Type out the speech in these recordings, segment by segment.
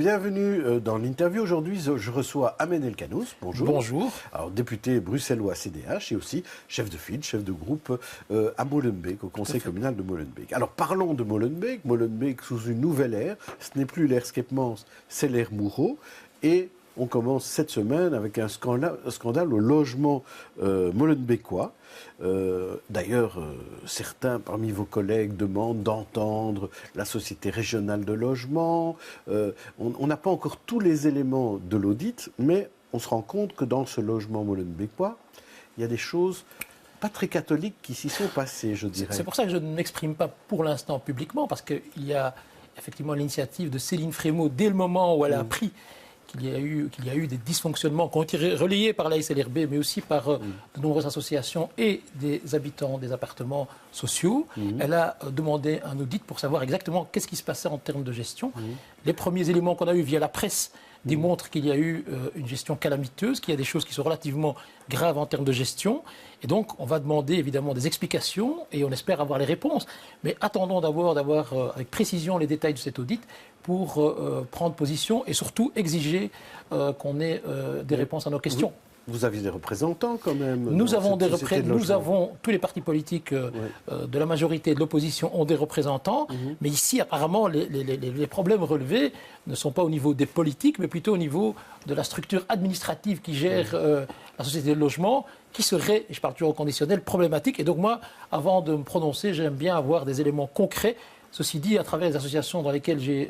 Bienvenue dans l'interview. Aujourd'hui, je reçois Ahmed Elkanouz. Bonjour. Bonjour. Alors, député bruxellois CDH et aussi chef de file, chef de groupe à Molenbeek, au conseil communal de Molenbeek. Alors, parlons de Molenbeek. Molenbeek sous une nouvelle ère. Ce n'est plus l'ère Skepmans, c'est l'ère Moureau. Et on commence cette semaine avec un scandale au logement molenbeekois. D'ailleurs, certains parmi vos collègues demandent d'entendre la Société régionale de logement. On n'a pas encore tous les éléments de l'audit, mais on se rend compte que dans ce logement molenbeekois, il y a des choses pas très catholiques qui s'y sont passées, je dirais. C'est pour ça que je ne m'exprime pas pour l'instant publiquement, parce qu'il y a effectivement l'initiative de Céline Frémaux dès le moment où elle a appris qu'il y a eu des dysfonctionnements qui ont été relayés par la SLRB, mais aussi par de nombreuses associations et des habitants des appartements sociaux. Elle a demandé un audit pour savoir exactement qu'est-ce qui se passait en termes de gestion. Les premiers éléments qu'on a eus via la presse démontrent qu'il y a eu une gestion calamiteuse, qu'il y a des choses qui sont relativement graves en termes de gestion. Et donc, on va demander évidemment des explications et on espère avoir les réponses. Mais attendons d'abord d'avoir avec précision les détails de cet audit pour prendre position et surtout exiger qu'on ait des réponses à nos questions. Vous aviez des représentants quand même. Nous avons tous les partis politiques de la majorité et de l'opposition ont des représentants, mais ici apparemment les problèmes relevés ne sont pas au niveau des politiques, mais plutôt au niveau de la structure administrative qui gère la société de logement, qui serait, et je parle toujours au conditionnel, problématique. Et donc moi, avant de me prononcer, j'aime bien avoir des éléments concrets. Ceci dit, à travers les associations dans lesquelles j'ai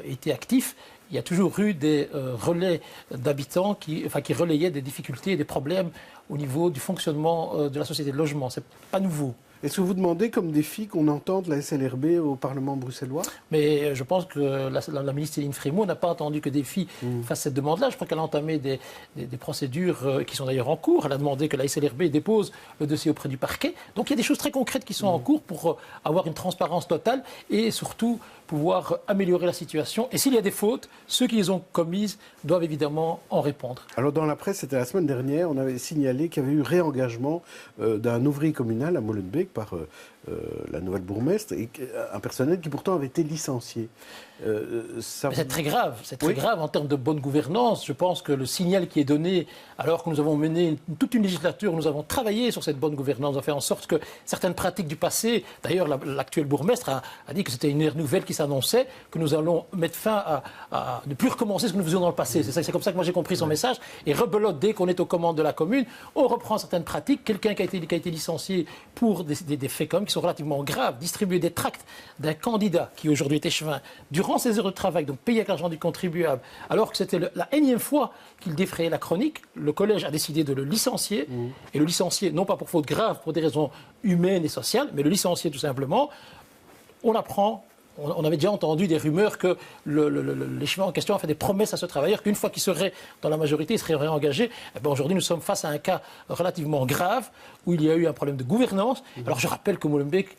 été actif, il y a toujours eu des relais d'habitants qui relayaient des difficultés et des problèmes au niveau du fonctionnement de la société de logement. Ce n'est pas nouveau. Est-ce que vous demandez comme défi qu'on entende la SLRB au Parlement bruxellois? Mais je pense que la ministre Céline Frémaux n'a pas attendu que Défi fasse cette demande-là. Je crois qu'elle a entamé des procédures qui sont d'ailleurs en cours. Elle a demandé que la SLRB dépose le dossier auprès du parquet. Donc il y a des choses très concrètes qui sont en cours pour avoir une transparence totale et surtout pouvoir améliorer la situation. Et s'il y a des fautes, ceux qui les ont commises doivent évidemment en répondre. Alors dans la presse, c'était la semaine dernière, on avait signalé qu'il y avait eu réengagement d'un ouvrier communal à Molenbeek par la nouvelle bourgmestre, et un personnel qui pourtant avait été licencié. C'est très grave, grave en termes de bonne gouvernance. Je pense que le signal qui est donné, alors que nous avons mené toute une législature, nous avons travaillé sur cette bonne gouvernance, on a fait en sorte que certaines pratiques du passé, d'ailleurs l'actuel bourgmestre a dit que c'était une ère nouvelle qui s'annonçait, que nous allons mettre fin à ne plus recommencer ce que nous faisions dans le passé. C'est comme ça que moi j'ai compris son message. Et rebelote, dès qu'on est aux commandes de la commune, on reprend certaines pratiques. Quelqu'un qui a été licencié pour des faits comme qui sont relativement graves, distribuer des tracts d'un candidat qui aujourd'hui est échevin durant ses heures de travail, donc payé avec l'argent du contribuable, alors que c'était la énième fois qu'il défrayait la chronique, le collège a décidé de le licencier, et le licencier, non pas pour faute grave, pour des raisons humaines et sociales, mais le licencier tout simplement. On avait déjà entendu des rumeurs que l'échevin en question a fait des promesses à ce travailleur qu'une fois qu'il serait dans la majorité, il serait réengagé. Aujourd'hui, nous sommes face à un cas relativement grave où il y a eu un problème de gouvernance. Alors je rappelle que Molenbeek,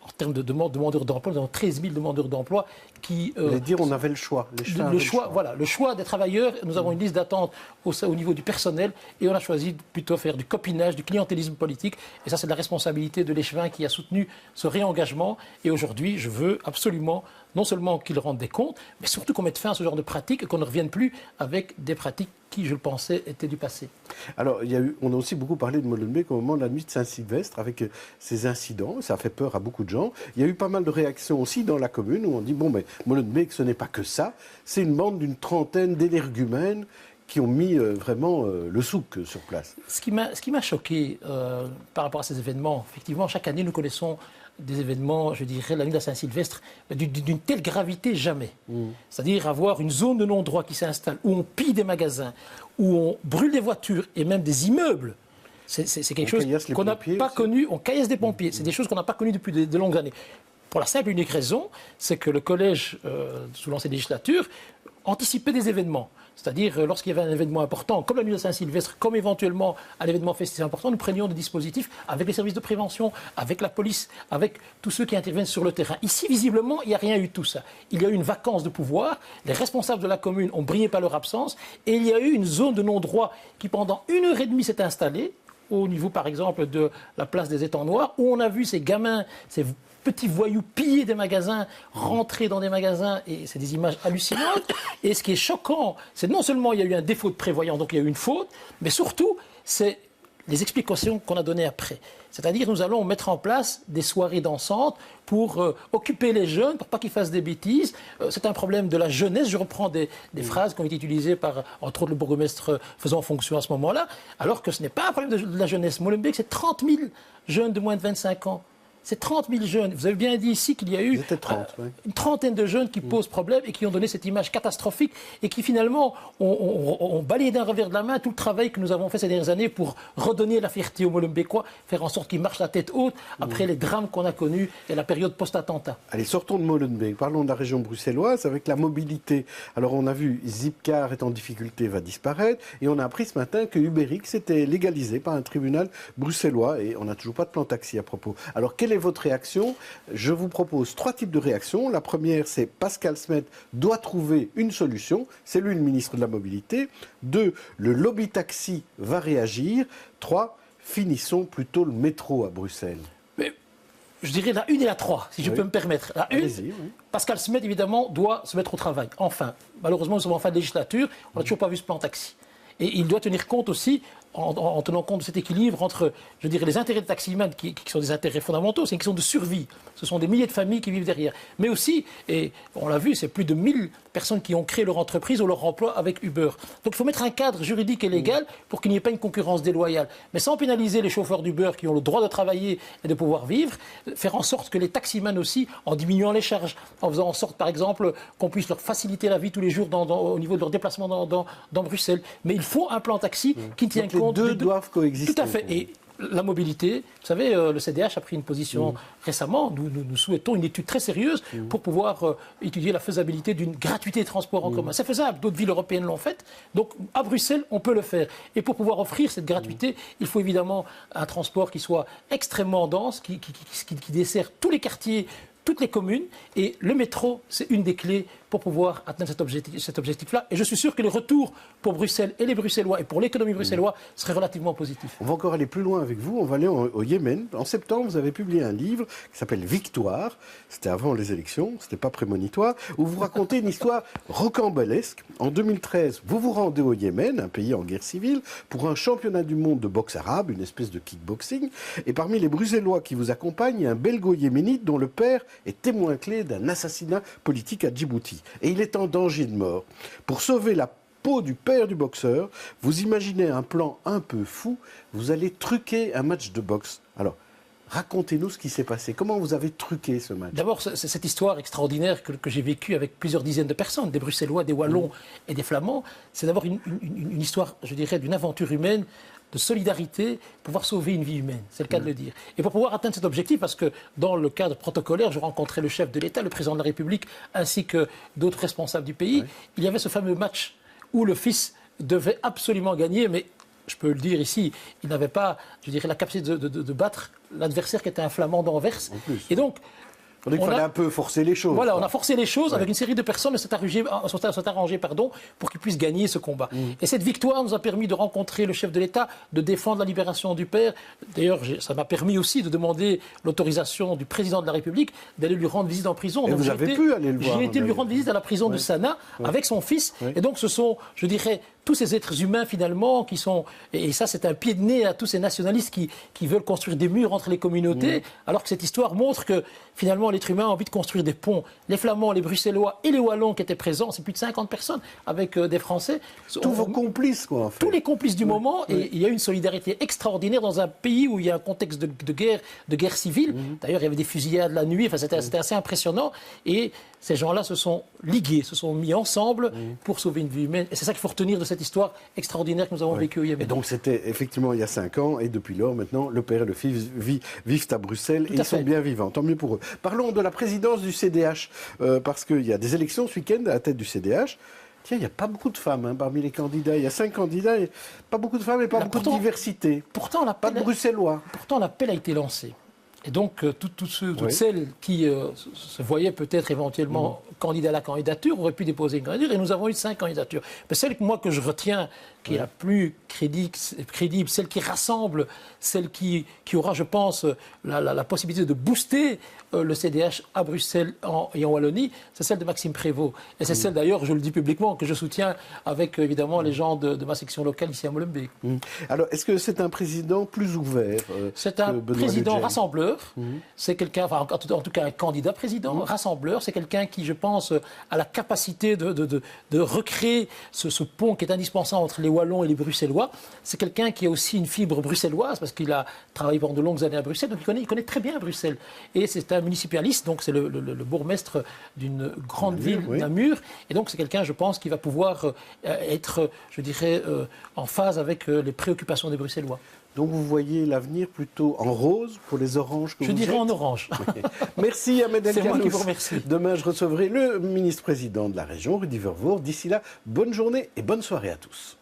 en termes de demandeurs d'emploi, nous avons 13 000 demandeurs d'emploi qui... on avait le choix. Le choix des travailleurs. Nous avons une liste d'attente au niveau du personnel et on a choisi plutôt faire du copinage, du clientélisme politique. Et ça, c'est de la responsabilité de l'échevin qui a soutenu ce réengagement. Et aujourd'hui, je veux absolument, non seulement qu'il rende des comptes, mais surtout qu'on mette fin à ce genre de pratiques et qu'on ne revienne plus avec des pratiques qui, je le pensais, étaient du passé. Alors, on a aussi beaucoup parlé de Molenbeek au moment de la nuit de Saint-Sylvestre, avec ces incidents. Ça a fait peur à beaucoup de gens. Il y a eu pas mal de réactions aussi dans la commune où on dit, bon, mais Molenbeek, ce n'est pas que ça. C'est une bande d'une trentaine d'énergumènes qui ont mis vraiment le souk sur place. Ce qui m'a choqué par rapport à ces événements, effectivement, chaque année, nous connaissons des événements, je dirais, la nuit de la Saint-Sylvestre, d'une telle gravité jamais. C'est-à-dire avoir une zone de non-droit qui s'installe, où on pille des magasins, où on brûle des voitures et même des immeubles. C'est quelque chose qu'on n'a pas connu. On caillasse des pompiers. C'est des choses qu'on n'a pas connues depuis de longues années. Pour la simple et unique raison, c'est que le collège, sous l'ancienne législature, anticipait des événements. C'est-à-dire, lorsqu'il y avait un événement important, comme la nuit de Saint-Sylvestre, comme éventuellement un événement festif important, nous prenions des dispositifs avec les services de prévention, avec la police, avec tous ceux qui interviennent sur le terrain. Ici, visiblement, il n'y a rien eu de tout ça. Il y a eu une vacance de pouvoir, les responsables de la commune ont brillé par leur absence, et il y a eu une zone de non-droit qui, pendant 1h30, s'est installée, au niveau, par exemple, de la place des Étangs Noirs, où on a vu ces gamins, ces petits voyous piller des magasins, rentrer dans des magasins, et c'est des images hallucinantes. Et ce qui est choquant, c'est non seulement il y a eu un défaut de prévoyance, donc il y a eu une faute, mais surtout, c'est les explications qu'on a données après. C'est-à-dire nous allons mettre en place des soirées dansantes pour occuper les jeunes, pour pas qu'ils fassent des bêtises. C'est un problème de la jeunesse. Je reprends des phrases qui ont été utilisées par, entre autres, le bourgmestre faisant fonction à ce moment-là, alors que ce n'est pas un problème de la jeunesse. Molenbeek, c'est 30 000 jeunes de moins de 25 ans. C'est 30 000 jeunes. Vous avez bien dit ici qu'il y a eu une trentaine de jeunes qui posent problème et qui ont donné cette image catastrophique et qui finalement ont balayé d'un revers de la main tout le travail que nous avons fait ces dernières années pour redonner la fierté aux Molenbeekois, faire en sorte qu'ils marchent la tête haute après les drames qu'on a connus et la période post-attentat. Allez, sortons de Molenbeek. Parlons de la région bruxelloise avec la mobilité. Alors on a vu Zipcar est en difficulté, va disparaître, et on a appris ce matin que UberX était légalisé par un tribunal bruxellois et on n'a toujours pas de plan taxi à propos. Alors quelle est votre réaction? Je vous propose 3 types de réactions. La première, c'est Pascal Smet doit trouver une solution. C'est lui le ministre de la Mobilité. 2, le lobby taxi va réagir. 3, finissons plutôt le métro à Bruxelles. Mais je dirais la 1 et la 3, si je peux me permettre. La 1, Pascal Smet, évidemment, doit se mettre au travail. Enfin, malheureusement, nous sommes en fin de législature, on n'a toujours pas vu ce plan taxi. Et il doit tenir compte aussi, en tenant compte de cet équilibre entre, je dirais, les intérêts des taximans, qui sont des intérêts fondamentaux, c'est une question de survie. Ce sont des milliers de familles qui vivent derrière. Mais aussi, et on l'a vu, c'est plus de 1000 personnes qui ont créé leur entreprise ou leur emploi avec Uber. Donc il faut mettre un cadre juridique et légal pour qu'il n'y ait pas une concurrence déloyale. Mais sans pénaliser les chauffeurs d'Uber qui ont le droit de travailler et de pouvoir vivre, faire en sorte que les taximans aussi, en diminuant les charges, en faisant en sorte, par exemple, qu'on puisse leur faciliter la vie tous les jours au niveau de leur déplacement dans Bruxelles. Mais il faut un plan taxi qui tient compte... Les deux doivent coexister. Tout à fait. Et la mobilité, vous savez, le CDH a pris une position récemment. Nous souhaitons une étude très sérieuse pour pouvoir étudier la faisabilité d'une gratuité des transports en commun. C'est faisable, d'autres villes européennes l'ont fait. Donc à Bruxelles, on peut le faire. Et pour pouvoir offrir cette gratuité, il faut évidemment un transport qui soit extrêmement dense, qui dessert tous les quartiers, toutes les communes, et le métro, c'est une des clés pour pouvoir atteindre cet objectif-là. Et je suis sûr que les retours pour Bruxelles et les Bruxellois et pour l'économie bruxelloise seraient relativement positifs. On va encore aller plus loin avec vous. On va aller au Yémen. En septembre, vous avez publié un livre qui s'appelle Victoire. C'était avant les élections, c'était pas prémonitoire, où vous racontez une histoire rocambolesque. En 2013, vous vous rendez au Yémen, un pays en guerre civile, pour un championnat du monde de boxe arabe, une espèce de kickboxing. Et parmi les Bruxellois qui vous accompagnent, il y a un belgo-yéménite dont le père est témoin clé d'un assassinat politique à Djibouti. Et il est en danger de mort. Pour sauver la peau du père du boxeur, vous imaginez un plan un peu fou, vous allez truquer un match de boxe. Alors, racontez-nous ce qui s'est passé. Comment vous avez truqué ce match? D'abord, c'est cette histoire extraordinaire que j'ai vécue avec plusieurs dizaines de personnes, des Bruxellois, des Wallons et des Flamands. C'est d'abord une histoire, je dirais, d'une aventure humaine, de solidarité, pouvoir sauver une vie humaine, c'est le cas de le dire. Et pour pouvoir atteindre cet objectif, parce que dans le cadre protocolaire, je rencontrais le chef de l'État, le président de la République, ainsi que d'autres responsables du pays, il y avait ce fameux match où le fils devait absolument gagner, mais je peux le dire ici, il n'avait pas, je dirais, la capacité de battre l'adversaire qui était un Flamand d'Anvers. Et donc, il fallait un peu forcer les choses. Voilà, on a forcé les choses avec une série de personnes, s'est arrangé pour qu'ils puissent gagner ce combat. Et cette victoire nous a permis de rencontrer le chef de l'État, de défendre la libération du père. D'ailleurs, ça m'a permis aussi de demander l'autorisation du président de la République d'aller lui rendre visite en prison. Et donc, vous avez pu aller le voir. J'ai été lui rendre visite à la prison de Sanaa avec son fils. Et donc, ce sont, je dirais, tous ces êtres humains finalement qui sont... Et ça, c'est un pied de nez à tous ces nationalistes qui veulent construire des murs entre les communautés, alors que cette histoire montre que finalement l'être humain a envie de construire des ponts. Les Flamands, les Bruxellois et les Wallons qui étaient présents, c'est plus de 50 personnes avec des Français. Tous vos complices, quoi, en fait. Tous les complices du moment, et il y a une solidarité extraordinaire dans un pays où il y a un contexte de guerre civile. D'ailleurs, il y avait des fusillades la nuit, enfin, c'était assez impressionnant. Et ces gens-là se sont ligués, se sont mis ensemble pour sauver une vie humaine. Et c'est ça qu'il faut retenir de cette histoire extraordinaire que nous avons vécue au Yémen. Et donc c'était effectivement il y a 5 ans, et depuis lors, maintenant, le père et le fils vivent à Bruxelles, et ils sont bien vivants, tant mieux pour eux. Parlons de la présidence du CDH, parce qu'il y a des élections ce week-end à la tête du CDH. Tiens, il n'y a pas beaucoup de femmes parmi les candidats. Il y a 5 candidats, et pas beaucoup de femmes et pas beaucoup de diversité. Pourtant, pas de Bruxellois. Pourtant, l'appel a été lancé. Et donc, toutes celles qui se voyaient peut-être éventuellement candidats à la candidature auraient pu déposer une candidature. Et nous avons eu 5 candidatures. Mais celle que je retiens, qui est la plus crédible, celle qui rassemble, celle qui aura, je pense, la possibilité de booster le CDH à Bruxelles et en Wallonie, c'est celle de Maxime Prévost. Et c'est celle, d'ailleurs, je le dis publiquement, que je soutiens avec, évidemment, les gens de ma section locale ici à Molenbeek. Alors, est-ce que c'est un président plus ouvert C'est un président rassembleur. C'est quelqu'un, enfin, en tout cas un candidat président, rassembleur. C'est quelqu'un qui, je pense, a la capacité de recréer ce pont qui est indispensable entre les Wallons et les Bruxellois. C'est quelqu'un qui a aussi une fibre bruxelloise, parce qu'il a travaillé pendant de longues années à Bruxelles, donc il connaît très bien Bruxelles. Et c'est un municipaliste, donc c'est le bourgmestre d'une grande ville, Namur. Et donc c'est quelqu'un, je pense, qui va pouvoir être, je dirais, en phase avec les préoccupations des Bruxellois. Donc vous voyez l'avenir plutôt en rose pour les oranges que vous êtes ? Je dirais en orange. Merci Ahmed El Khanou. C'est moi qui vous remercie. Demain, je recevrai le ministre-président de la région, Rudy Vervoort. D'ici là, bonne journée et bonne soirée à tous.